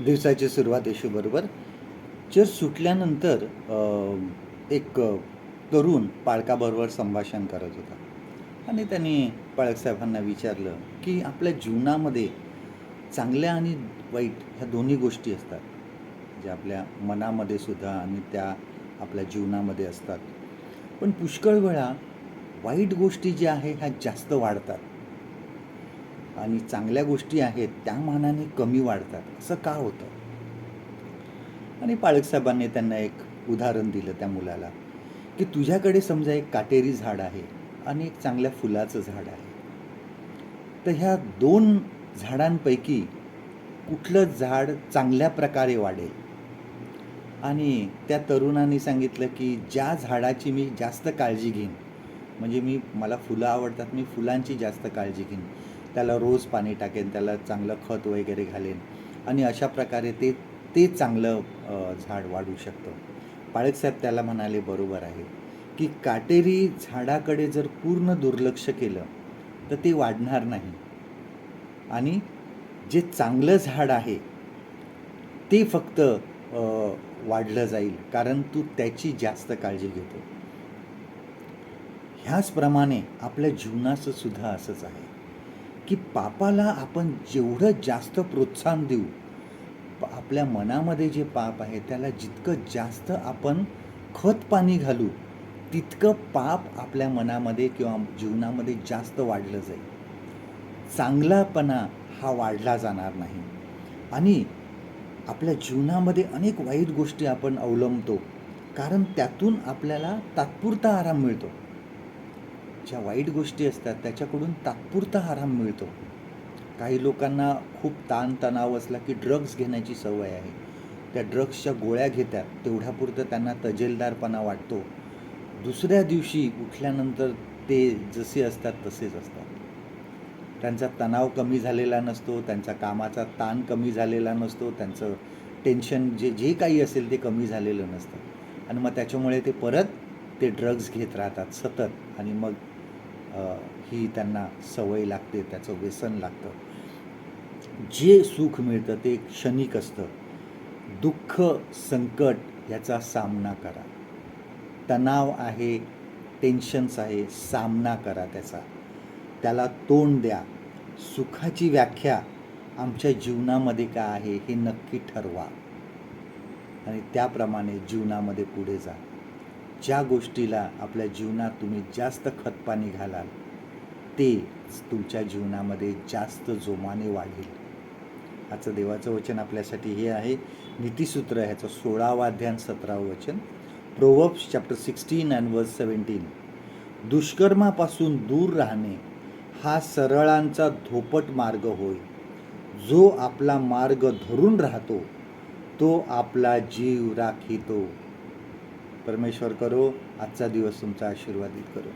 दिवसाची सुरुवात येशूबरोबर. चर्च सुटल्यानंतर एक तरुण पालकाबरोबर संभाषण करत होता आणि त्यांनी पालकसाहेबांना विचारलं, की आपल्या जीवनामध्ये चांगल्या आणि वाईट ह्या दोन्ही गोष्टी असतात. ज्या आपल्या मनामध्ये सुद्धा आणि त्या आपल्या जीवनामध्ये असतात. पण पुष्कळ वेळा वाईट गोष्टी ज्या आहेत ह्या जास्त वाढतात आणि चांगल्या गोष्टी आहेत त्या मानाने कमी वाढतात. असं का होतं? आणि पालकसाहेबांनी त्यांना एक उदाहरण दिलं त्या मुलाला, की तुझ्याकडे समजा एक काटेरी झाड आहे आणि एक चांगल्या फुलाचं झाड आहे. तर ह्या दोन झाडांपैकी कुठलं झाड चांगल्या प्रकारे वाढेल? आणि त्या तरुणाने सांगितलं, की ज्या झाडाची मी जास्त काळजी घेईन, म्हणजे मला फुलं आवडतात, मी फुलांची जास्त काळजी घेईन. त्याला रोज पाणी टाकेन, त्याला चांगलं खत वगैरे घालेन आणि अशा प्रकारे ते ते चांगलं झाड वाढू शकतं. पाळकसाहेब त्याला म्हणाले, बरोबर आहे, की काटेरी झाडाकडे जर पूर्ण दुर्लक्ष केलं तर ते वाढणार नाही आणि जे चांगलं झाड आहे ते फक्त वाढलं जाईल, कारण तू त्याची जास्त काळजी घेतो. ह्याचप्रमाणे आपल्या जीवनाचं सुद्धा असंच आहे, की पापाला आपण जेवढं जास्त प्रोत्साहन देऊ, आपल्या मनामध्ये जे पाप आहे त्याला जितकं जास्त आपण खत पाणी घालू, तितकं पाप आपल्या मनामध्ये किंवा जीवनामध्ये जास्त वाढलं जाईल. चांगलापणा हा वाढला जाणार नाही आणि आपल्या जीवनामध्ये अनेक वाईट गोष्टी आपण अवलंबतो, कारण त्यातून आपल्याला तात्पुरता आराम मिळतो. ज्या वाईट गोष्टी असतात त्याच्याकडून तात्पुरता आराम मिळतो. काही लोकांना खूप ताणतणाव असला की ड्रग्ज घेण्याची सवय आहे. त्या ड्रग्सच्या गोळ्या घेतात, तेवढ्यापुरतं त्यांना तजेलदारपणा वाटतो. दुसऱ्या दिवशी उठल्यानंतर ते जसे असतात तसेच असतात. त्यांचा तणाव कमी झालेला नसतो, त्यांचा कामाचा ताण कमी झालेला नसतो, त्यांचं टेन्शन जे काही असेल ते कमी झालेलं नसतं आणि मग त्याच्यामुळे ते परत ते ड्रग्ज घेत राहतात सतत आणि मग ही त्यांना सवय लागते, त्याचं व्यसन लागतं. जे सुख मिळतं ते क्षणिक असतं. दुःख, संकट याचा सामना करा. तणाव आहे, टेन्शन्स आहे, सामना करा त्याचा. त्याला तोंड द्या. सुखाची व्याख्या आमच्या जीवनामध्ये काय आहे हे नक्की ठरवा आणि त्याप्रमाणे जीवनामध्ये पुढे जा. ज्या गोष्टीला आपल्या जीवनात तुम्ही जास्त खतपाणी घालाल ते तुमच्या जीवनामध्ये जास्त जोमाने वाढेल. आजचं देवाचं वचन आपल्यासाठी हे आहे, नीतिसूत्र ह्याचं 16वा अध्याय 17वं वचन, प्रोव्हर्ब्स चॅप्टर 16 अँड वर्स 17. दुष्कर्मापासून दूर राहणे हा सरळांचा धोपट मार्ग होय. जो आपला मार्ग धरून राहतो तो आपला जीव राखितो. परमेश्वर करो आजचा दिवस तुमचा आशीर्वादित करो.